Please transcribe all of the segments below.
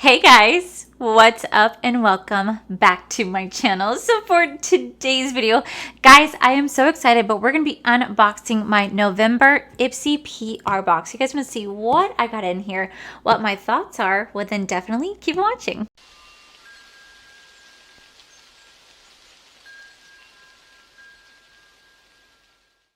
Hey guys, what's up and welcome back to my channel. So for today's video, guys, I am so excited, but we're going to be unboxing my November Ipsy PR box. You guys want to see what I got in here, what my thoughts are, well then definitely keep watching.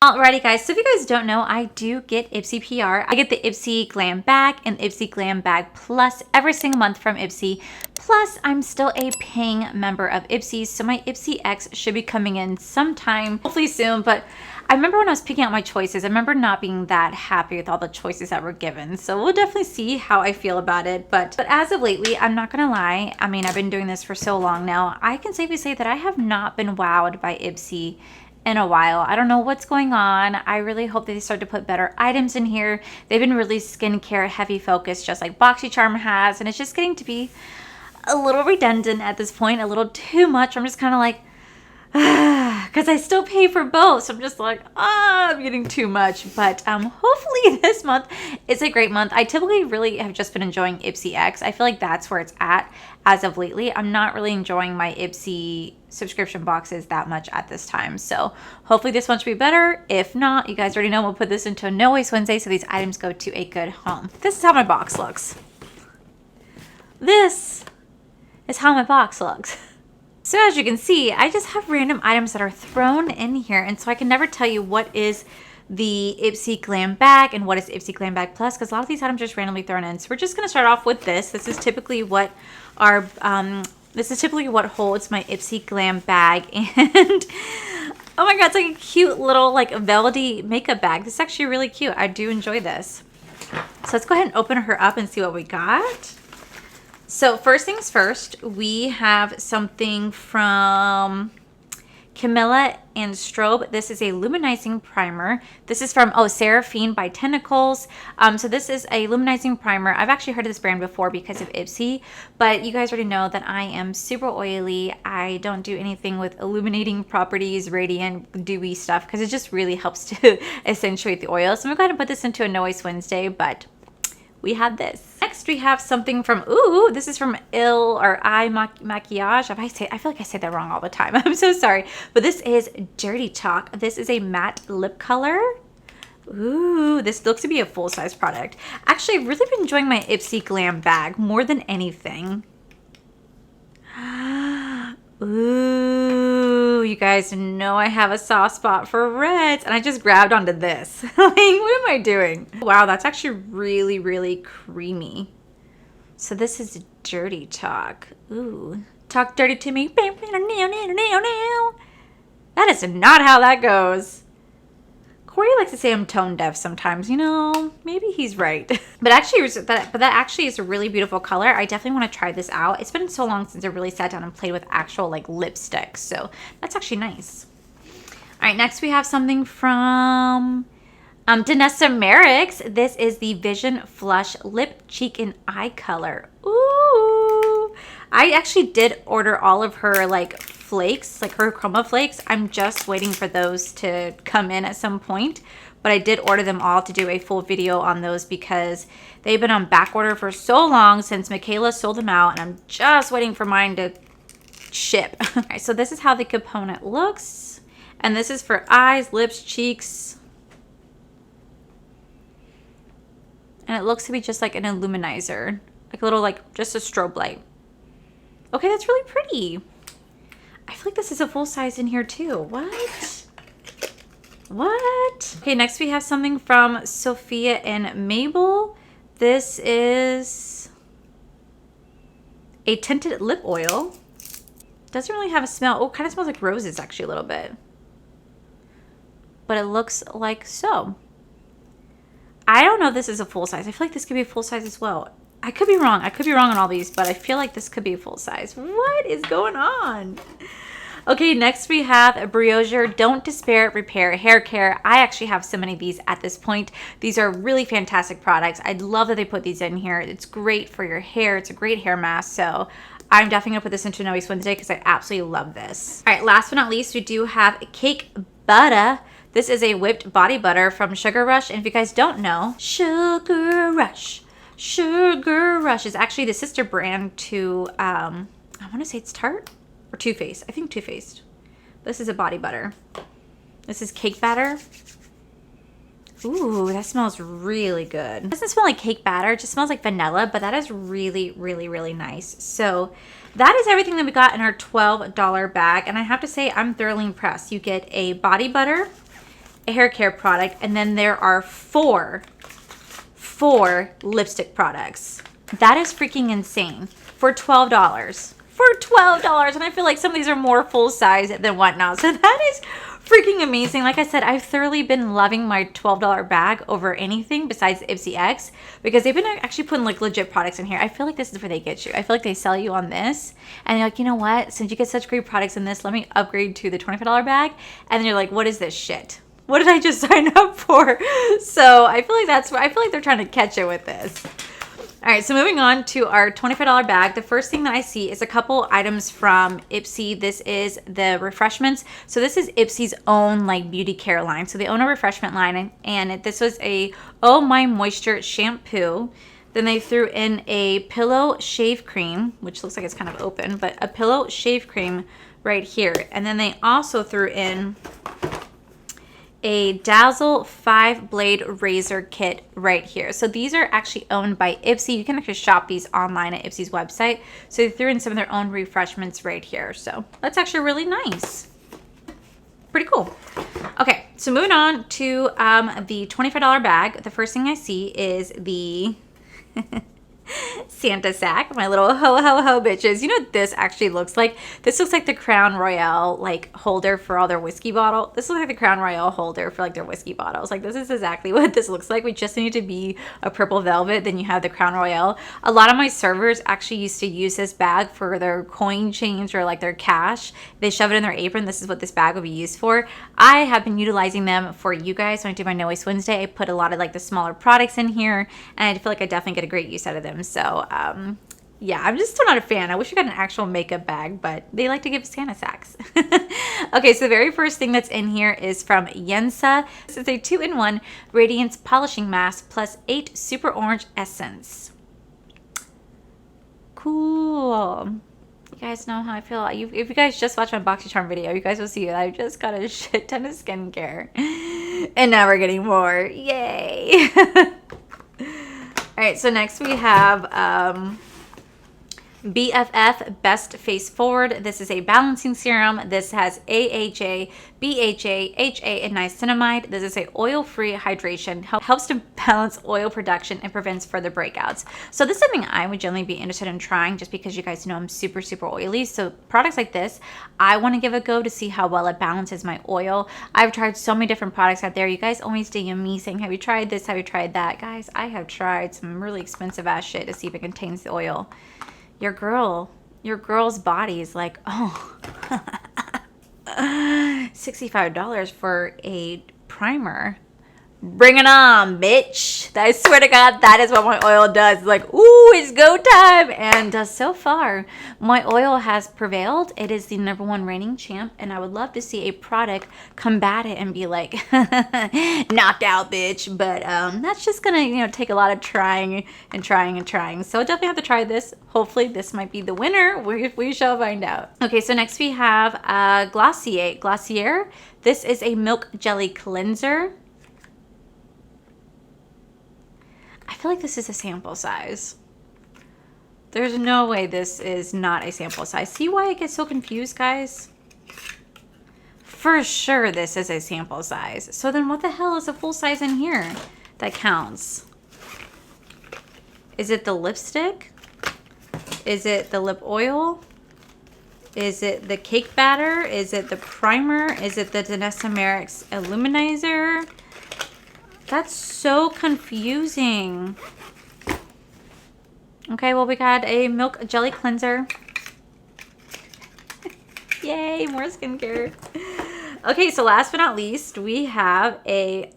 Alrighty guys, so if you guys don't know, I do get Ipsy PR. I get the Ipsy Glam Bag and Ipsy Glam Bag Plus every single month from Ipsy. Plus, I'm still a paying member of Ipsy, so my Ipsy X should be coming in sometime, hopefully soon. But I remember when I was picking out my choices, I remember not being that happy with all the choices that were given. So we'll definitely see how I feel about it. But as of lately, I'm not gonna lie. I mean, I've been doing this for so long now. I can safely say that I have not been wowed by Ipsy in a while. I don't know what's going on. I really hope that they start to put better items in here. They've been really skincare heavy focused, just like BoxyCharm has, and it's just getting to be a little redundant at this point, a little too much. I'm just kind of like, because I still pay for both, so I'm just like, I'm getting too much. But hopefully this month is a great month. I typically really have just been enjoying Ipsy X. I feel like that's where it's at as of lately. I'm not really enjoying my Ipsy subscription boxes that much at this time, so hopefully this one should be better. If not, you guys already know we'll put this into a No Waste Wednesday so these items go to a good home. This is how my box looks. This is how my box looks. So as you can see, I just have random items that are thrown in here, and so I can never tell you what is the Ipsy Glam Bag and what is Ipsy Glam Bag Plus, because a lot of these items are just randomly thrown in. So we're just going to start off with this. This is typically what our what holds my Ipsy Glam Bag, and oh my god, it's like a cute little like velvety makeup bag. This is actually really cute. I do enjoy this. So let's go ahead and open her up and see what we got. So first things first, we have something from Camilla and Strobe. This is a luminizing primer. This is from Seraphine by Tentacles. So this is a luminizing primer. I've actually heard of this brand before because of Ipsy, but you guys already know that I am super oily. I don't do anything with illuminating properties, radiant, dewy stuff, because it just really helps to accentuate the oil. So I'm going to go ahead and put this into a No Waste Wednesday, but we have this. Next we have something from, this is from I Maquillage. I feel like I say that wrong all the time. I'm so sorry. But this is Dirty Talk. This is a matte lip color. Ooh, this looks to be a full-size product. Actually, I've really been enjoying my Ipsy Glam Bag more than anything. Ooh, you guys know I have a soft spot for reds, and I just grabbed onto this. Like, what am I doing? Wow, that's actually really, really creamy. So this is Dirty Talk. Ooh, talk dirty to me. That is not how that goes. Corey likes to say I'm tone deaf sometimes, you know, maybe he's right. But that actually is a really beautiful color. I definitely want to try this out. It's been so long since I really sat down and played with actual like lipsticks, so that's actually nice. All right, next we have something from Danessa Merrick's. This is the Vision Flush Lip, Cheek, and Eye Color. Ooh, I actually did order all of her like flakes, like her chroma flakes. I'm just waiting for those to come in at some point, but I did order them all to do a full video on those because they've been on back order for so long since Michaela sold them out, and I'm just waiting for mine to ship. All right, so this is how the component looks, and this is for eyes, lips, cheeks, and it looks to be just like an illuminizer, like a little, like just a strobe light. Okay, that's really pretty. I feel like this is a full size in here too. What? What? Okay, next we have something from Sophia and Mabel. This is a tinted lip oil. Doesn't really have a smell. Oh, kind of smells like roses actually a little bit. But it looks like so. I don't know if this is a full size. I feel like this could be a full size as well. I could be wrong. I could be wrong on all these, but I feel like this could be a full size. What is going on? Okay, next we have a Briogere Don't Despair Repair Hair Care. I actually have so many of these at this point. These are really fantastic products. I love that they put these in here. It's great for your hair. It's a great hair mask. So I'm definitely going to put this into No Waste Wednesday because I absolutely love this. All right, last but not least, we do have Cake Butter. This is a whipped body butter from Sugar Rush. And if you guys don't know, Sugar Rush Sugar Rush is actually the sister brand to, I want to say it's Tarte or Too Faced. I think Too Faced. This is a body butter. This is cake batter. Ooh, that smells really good. It doesn't smell like cake batter. It just smells like vanilla, but that is really, really, really nice. So that is everything that we got in our $12 bag. And I have to say, I'm thoroughly impressed. You get a body butter, a hair care product, and then there are four lipstick products. That is freaking insane for $12. For $12, and I feel like some of these are more full size than whatnot. So that is freaking amazing. Like I said, I've thoroughly been loving my $12 bag over anything besides Ipsy X, because they've been actually putting like legit products in here. I feel like this is where they get you. I feel like they sell you on this and you're like, you know what, since you get such great products in this, let me upgrade to the $25 bag. And then you're like, what is this shit? What did I just sign up for? So I feel like I feel like they're trying to catch you with this. All right, so moving on to our $25 bag. The first thing that I see is a couple items from Ipsy. This is the refreshments. So this is Ipsy's own like beauty care line. So they own a refreshment line, and this was a Oh My Moisture shampoo. Then they threw in a pillow shave cream, which looks like it's kind of open, but a pillow shave cream right here. And then they also threw in a Dazzle 5-blade razor kit right here. So these are actually owned by Ipsy. You can actually shop these online at Ipsy's website. So they threw in some of their own refreshments right here. So that's actually really nice. Pretty cool. Okay, so moving on to the $25 bag. The first thing I see is the Santa sack, my little ho ho ho bitches. You know what this actually looks like? This looks like the Crown Royale like holder for all their whiskey bottle. This looks like the Crown Royale holder for like their whiskey bottles. Like this is exactly what this looks like. We just need to be a purple velvet, then you have the Crown Royale. A lot of my servers actually used to use this bag for their coin change or like their cash. They shove it in their apron. This is what this bag would be used for. I have been utilizing them for you guys. When I do my No Waste Wednesday, I put a lot of like the smaller products in here, and I feel like I definitely get a great use out of them. So yeah, I'm just still not a fan. I wish we got an actual makeup bag, but they like to give Santa sacks. Okay, so the very first thing that's in here is from Yensa. This is a 2-in-1 Radiance polishing mask plus 8 super orange essence. Cool. You guys know how I feel. If you guys just watched my BoxyCharm video, you guys will see that I just got a shit ton of skincare. And now we're getting more. Yay! All right, so next we have BFF Best Face Forward. This is a balancing serum. This has AHA, BHA, HA, and niacinamide. This is a oil-free hydration. Helps to balance oil production and prevents further breakouts. So this is something I would generally be interested in trying, just because you guys know I'm super, super oily. So products like this, I want to give a go to see how well it balances my oil. I've tried so many different products out there. You guys always DM me saying, have you tried this? Have you tried that? Guys, I have tried some really expensive ass shit to see if it contains the oil. Your girl's body is like, oh, $65 for a primer. Bring it on, bitch. I swear to God, that is what my oil does. It's like, ooh, it's go time. And so far, my oil has prevailed. It is the #1 reigning champ. And I would love to see a product combat it and be like, knocked out, bitch. But that's just going to, take a lot of trying and trying and trying. So I'll definitely have to try this. Hopefully, this might be the winner. We shall find out. Okay, so next we have Glossier. This is a milk jelly cleanser. I feel like this is a sample size. There's no way this is not a sample size. See why I get so confused, guys? For sure this is a sample size. So then what the hell is a full size in here that counts? Is it the lipstick? Is it the lip oil? Is it the cake batter? Is it the primer? Is it the Danessa Merrick's Illuminizer? That's so confusing. Okay, well, we got a milk jelly cleanser. Yay, more skincare. Okay, so last but not least, we have a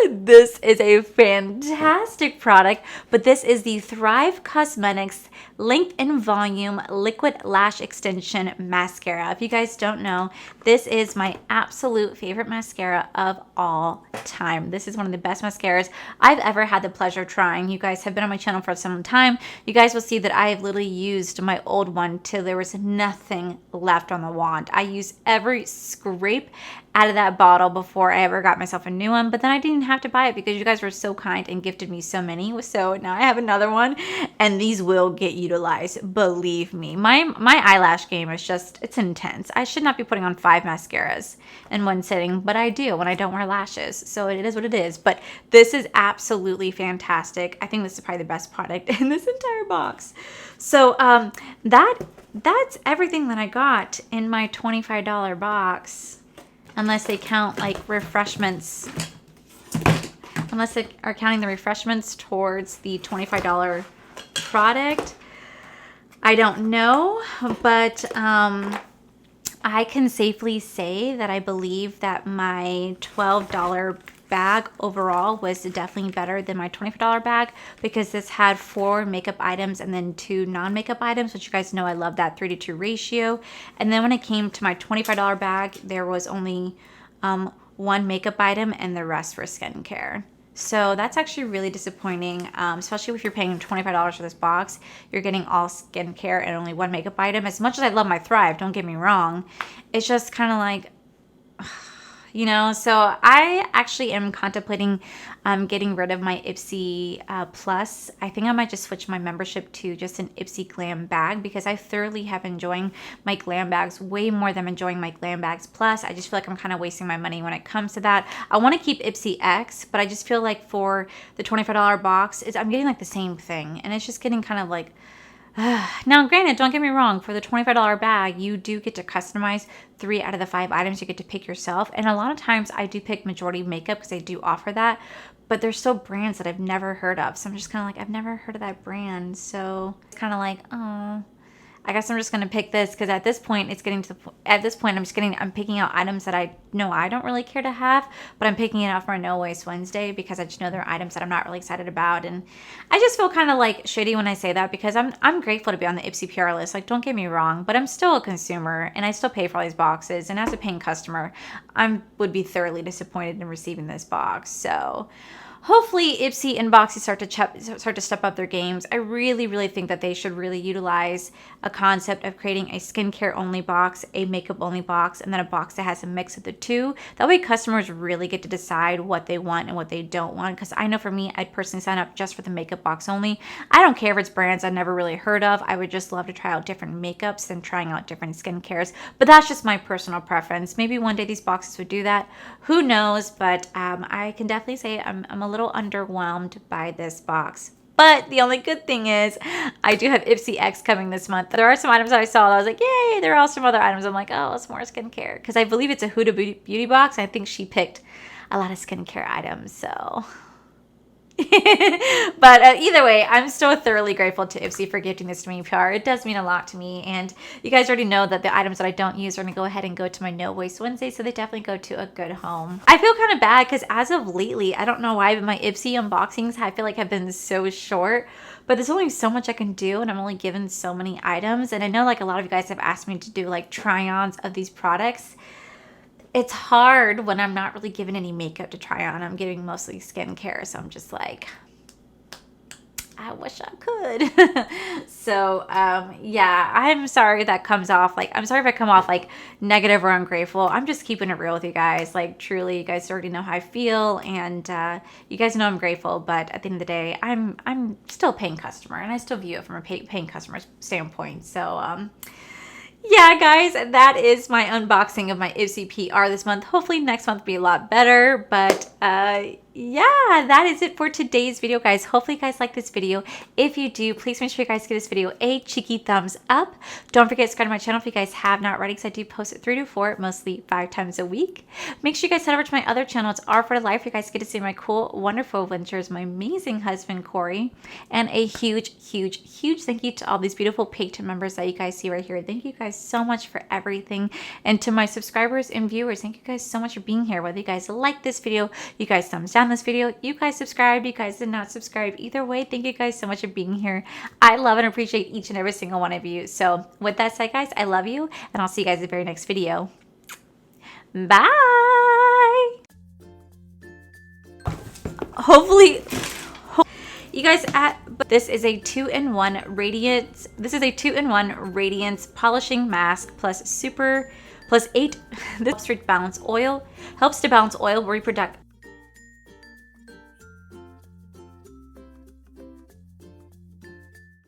This is a fantastic product, but this is the Thrive Cosmetics Length and Volume Liquid Lash Extension Mascara. If you guys don't know, this is my absolute favorite mascara of all time. This is one of the best mascaras I've ever had the pleasure of trying. You guys have been on my channel for some time. You guys will see that I have literally used my old one till there was nothing left on the wand. I used every scrape out of that bottle before I ever got myself a new one, but then I didn't have to buy it because you guys were so kind and gifted me so many. So now I have another one, and these will get utilized, believe me. My eyelash game is just, it's intense. I should not be putting on 5 mascaras in one sitting, but I do when I don't wear lashes, so it is what it is. But this is absolutely fantastic. I think this is probably the best product in this entire box. So that's everything that I got in my $25 box. Unless they count like refreshments. Unless they are counting the refreshments towards the $25 product. I don't know, but I can safely say that I believe that my $12 bag overall was definitely better than my $25 bag, because this had 4 makeup items and then 2 non-makeup items, which you guys know I love that 3-to-2 ratio. And then when it came to my $25 bag, there was only 1 makeup item and the rest for skincare. So that's actually really disappointing, especially if you're paying $25 for this box. You're getting all skincare and only 1 makeup item. As much as I love my Thrive, don't get me wrong, it's just kind of like, you know. So I actually am contemplating getting rid of my Ipsy Plus. I think I might just switch my membership to just an Ipsy Glam bag, because I thoroughly have enjoying my Glam bags way more than I'm enjoying my Glam bags Plus. I just feel like I'm kind of wasting my money when it comes to that. I want to keep Ipsy X, but I just feel like for the $25 box, I'm getting like the same thing, and it's just getting kind of like, now, granted, don't get me wrong, for the $25 bag, you do get to customize 3 out of the 5 items you get to pick yourself. And a lot of times I do pick majority makeup because they do offer that, but there's still brands that I've never heard of. So I'm just kind of like, I've never heard of that brand. So it's kind of like, oh, I guess I'm just going to pick this, because at this point, I'm picking out items that I know I don't really care to have, but I'm picking it out for a No Waste Wednesday because I just know there are items that I'm not really excited about. And I just feel kind of like shitty when I say that, because I'm grateful to be on the Ipsy PR list. Like, don't get me wrong, but I'm still a consumer and I still pay for all these boxes. And as a paying customer, I would be thoroughly disappointed in receiving this box. So hopefully Ipsy and Boxy start to step up their games. I really, really think that they should really utilize a concept of creating a skincare only box, a makeup only box, and then a box that has a mix of the two. That way customers really get to decide what they want and what they don't want. Because I know for me, I'd personally sign up just for the makeup box only. I don't care if it's brands I've never really heard of. I would just love to try out different makeups than trying out different skincares. But that's just my personal preference. Maybe one day these boxes would do that. Who knows? But I can definitely say I'm a little underwhelmed by this box. But the only good thing is I do have Ipsy X coming this month. There are some items that I saw that I was like, yay, there are also some other items. I'm like, oh, it's more skincare. Because I believe it's a Huda Beauty box. I think she picked a lot of skincare items. So but either way, I'm still thoroughly grateful to Ipsy for gifting this to me, PR. It does mean a lot to me, and you guys already know that the items that I don't use are going to go ahead and go to my No Waste Wednesday, so they definitely go to a good home. I feel kind of bad because as of lately, I don't know why, but my Ipsy unboxings I feel like have been so short, but there's only so much I can do, and I'm only given so many items. And I know like a lot of you guys have asked me to do like try-ons of these products. It's hard when I'm not really given any makeup to try on. I'm giving mostly skincare, so I'm just like, I wish I could. So, yeah, I'm sorry that comes off like, I'm sorry if I come off like negative or ungrateful. I'm just keeping it real with you guys. Like, truly, you guys already know how I feel, and you guys know I'm grateful, but at the end of the day, I'm still a paying customer, and I still view it from a paying customer standpoint. So, yeah, guys, that is my unboxing of my Ipsy PR this month. Hopefully next month will be a lot better, but yeah, that is it for today's video, guys. Hopefully you guys like this video. If you do, please make sure you guys give this video a cheeky thumbs up. Don't forget to subscribe to my channel if you guys have not already, because I do post it 3 to 4, mostly 5 times a week. Make sure you guys head over to my other channel. It's R for Life. You guys get to see my cool, wonderful adventures, my amazing husband, Corey, and a huge, huge, huge thank you to all these beautiful Patreon members that you guys see right here. Thank you guys so much for everything. And to my subscribers and viewers, thank you guys so much for being here. Whether you guys like this video, you guys thumbs down found this video. You guys subscribed, you guys did not subscribe. Either way, thank you guys so much for being here. I love and appreciate each and every single one of you. So with that said, guys, I love you, and I'll see you guys in the very next video. Bye. Hopefully, you guys, this is a 2-in-1 Radiance. This is a 2-in-1 Radiance polishing mask plus 8. This helps to balance oil, reproduct